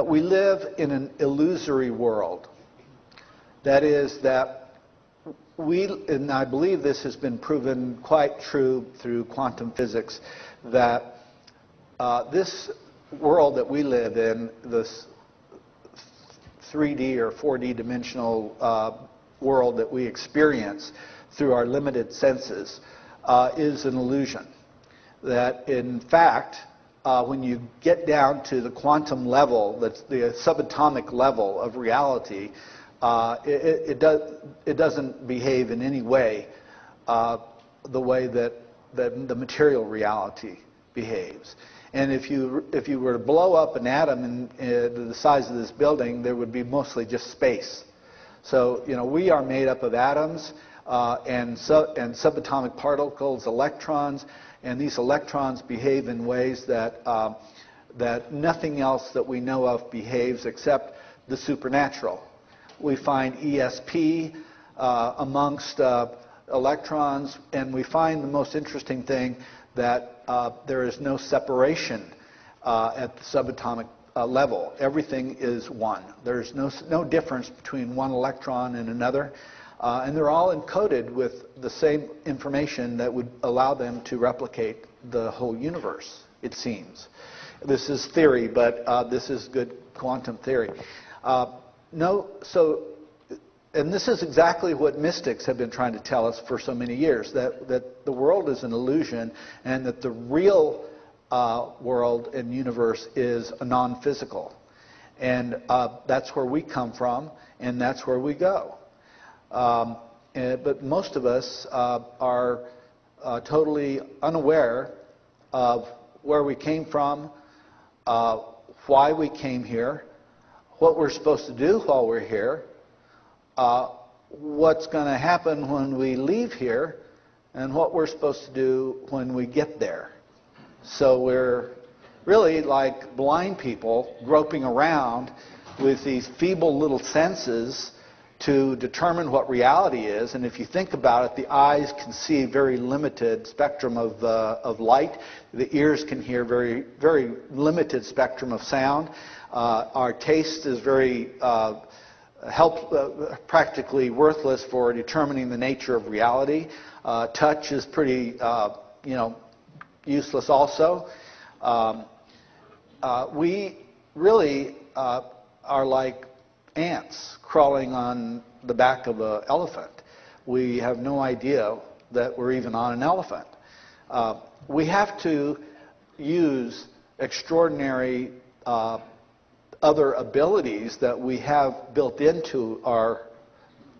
We live in an illusory world. That is that and I believe this has been proven quite true through quantum physics, that this world that we live in, this 3D or 4D dimensional world that we experience through our limited senses, is an illusion. That in fact, when you get down to the quantum level, that's the subatomic level of reality, it doesn't behave in any way the way that the material reality behaves. And if you were to blow up an atom the size of this building, there would be mostly just space. So we are made up of atoms and subatomic particles, electrons. And these electrons behave in ways that nothing else that we know of behaves except the supernatural. We find ESP amongst electrons, and we find the most interesting thing that there is no separation at the subatomic level. Everything is one. There's no difference between one electron and another. And they're all encoded with the same information that would allow them to replicate the whole universe, it seems. This is theory, but this is good quantum theory. And this is exactly what mystics have been trying to tell us for so many years, that the world is an illusion and that the real world and universe is a non-physical. And that's where we come from, and that's where we go. But most of us are totally unaware of where we came from, why we came here, what we're supposed to do while we're here, what's going to happen when we leave here, and what we're supposed to do when we get there. So we're really like blind people groping around with these feeble little senses to determine what reality is. And if you think about it, the eyes can see very limited spectrum of light. The ears can hear very, very limited spectrum of sound. Our taste is very practically worthless for determining the nature of reality. Touch is pretty, useless also. We really are like ants crawling on the back of an elephant. We have no idea that we're even on an elephant. We have to use extraordinary other abilities that we have built into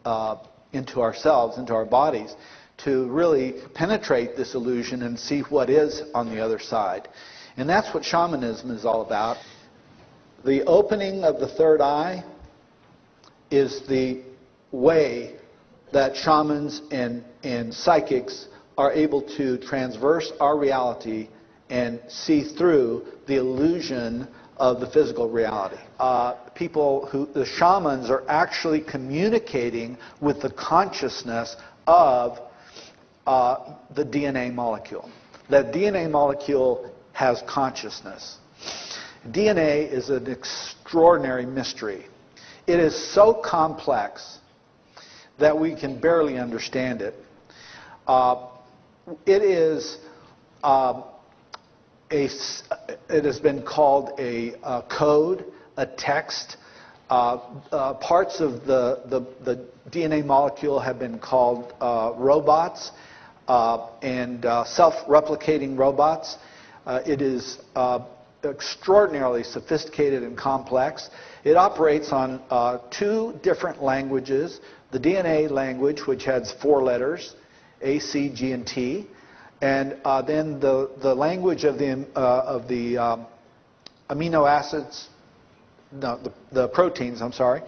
ourselves, into our bodies, to really penetrate this illusion and see what is on the other side. And that's what shamanism is all about. The opening of the third eye is the way that shamans and psychics are able to transverse our reality and see through the illusion of the physical reality. The shamans are actually communicating with the consciousness of the DNA molecule. That DNA molecule has consciousness. DNA is an extraordinary mystery. It is so complex that we can barely understand it. It has been called a code, a text. Parts of the DNA molecule have been called robots and self-replicating robots. It is extraordinarily sophisticated and complex. It operates on two different languages. The DNA language, which has 4 letters, A, C, G, and T. And then the language of the amino acids, no, the proteins, I'm sorry.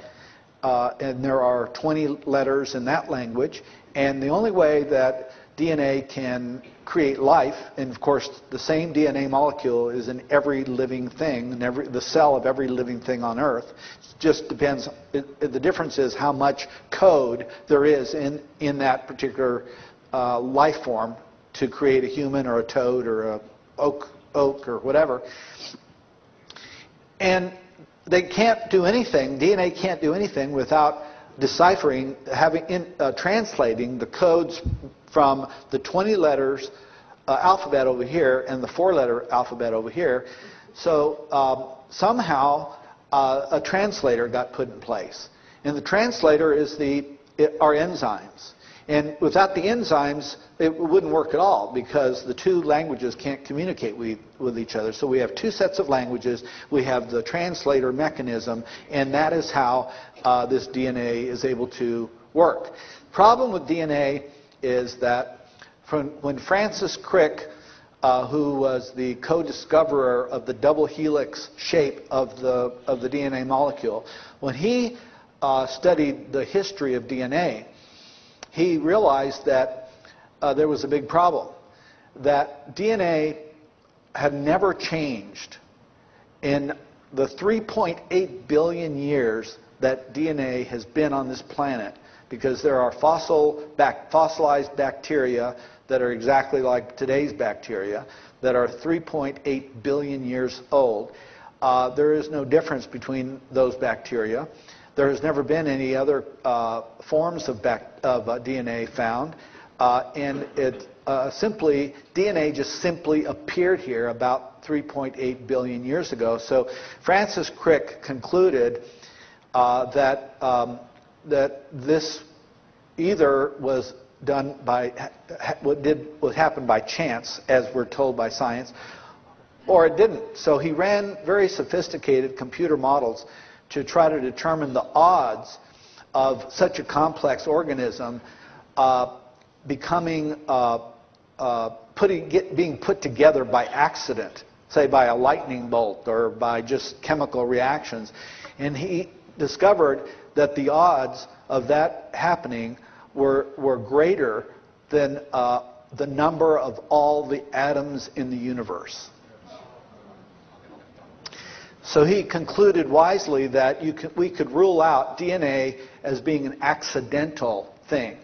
And there are 20 letters in that language. And the only way that DNA can create life, and of course the same DNA molecule is in every living thing, in the cell of every living thing on Earth. It just depends, the difference is how much code there is in that particular life form to create a human or a toad or a oak or whatever. And they can't do anything, DNA can't do anything without deciphering, translating the codes from the 20 letters alphabet over here and the 4-letter alphabet over here. So somehow a translator got put in place. And the translator is our enzymes. And without the enzymes, it wouldn't work at all, because the two languages can't communicate with each other. So we have two sets of languages. We have the translator mechanism, and that is how this DNA is able to work. Problem with DNA is that when Francis Crick, who was the co-discoverer of the double helix shape of the DNA molecule, when he studied the history of DNA, he realized that there was a big problem, that DNA had never changed in the 3.8 billion years that DNA has been on this planet, because there are fossilized bacteria that are exactly like today's bacteria that are 3.8 billion years old. There is no difference between those bacteria. There has never been any other forms of DNA found, and DNA just simply appeared here about 3.8 billion years ago. So Francis Crick concluded that this either was done by what happened by chance, as we're told by science, or it didn't. So he ran very sophisticated computer models to try to determine the odds of such a complex organism being put together by accident, say by a lightning bolt or by just chemical reactions. And he discovered that the odds of that happening were greater than the number of all the atoms in the universe. So he concluded wisely that we could rule out DNA as being an accidental thing.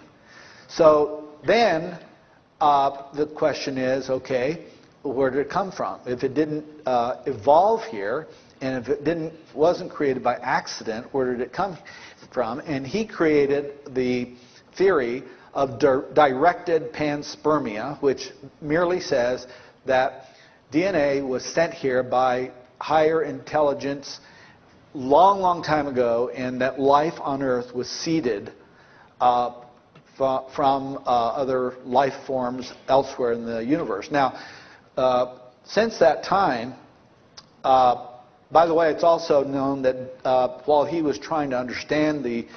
So then the question is, okay, where did it come from? If it didn't evolve here, and if it wasn't created by accident, where did it come from? And he created the theory of directed panspermia, which merely says that DNA was sent here by higher intelligence long time ago, and that life on Earth was seeded from other life forms elsewhere in the universe. Now, since that time, by the way, it's also known that while he was trying to understand the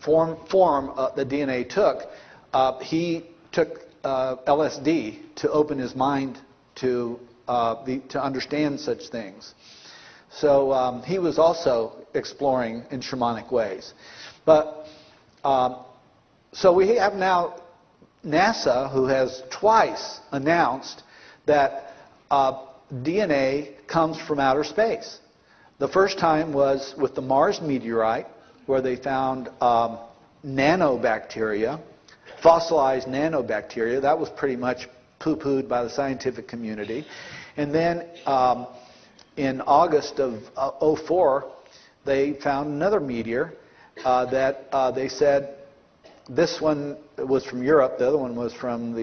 form that DNA took, he took LSD to open his mind to understand such things. So he was also exploring in shamanic ways. But so we have now NASA, who has twice announced that DNA comes from outer space. The first time was with the Mars meteorite, where they found nanobacteria, fossilized nanobacteria. That was pretty much poo-pooed by the scientific community. And then in August of 2004, they found another meteor that they said, this one was from Europe, the other one was from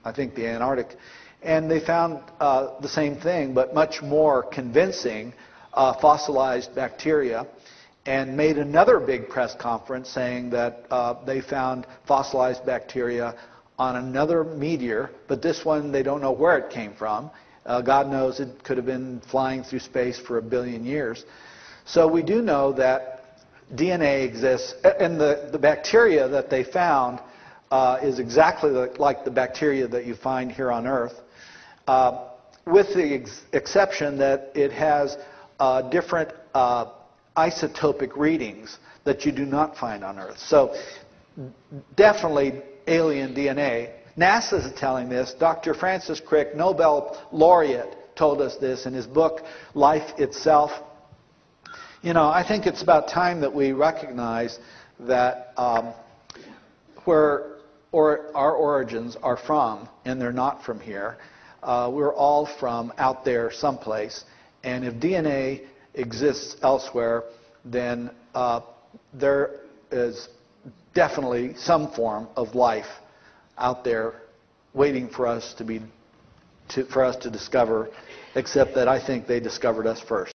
I think the Antarctic, and they found the same thing, but much more convincing, fossilized bacteria, and made another big press conference saying that they found fossilized bacteria on another meteor, but this one they don't know where it came from. God knows, it could have been flying through space for 1 billion years. So we do know that DNA exists, and the bacteria that they found is exactly like the bacteria that you find here on Earth, with the exception that it has different isotopic readings that you do not find on Earth. So definitely alien DNA. NASA is telling this. Dr. Francis Crick, Nobel laureate, told us this in his book, Life Itself. You know, I think it's about time that we recognize that where our origins are from, and they're not from here, we're all from out there someplace. And if DNA exists elsewhere, then there is definitely some form of life out there waiting for us to discover, except that I think they discovered us first.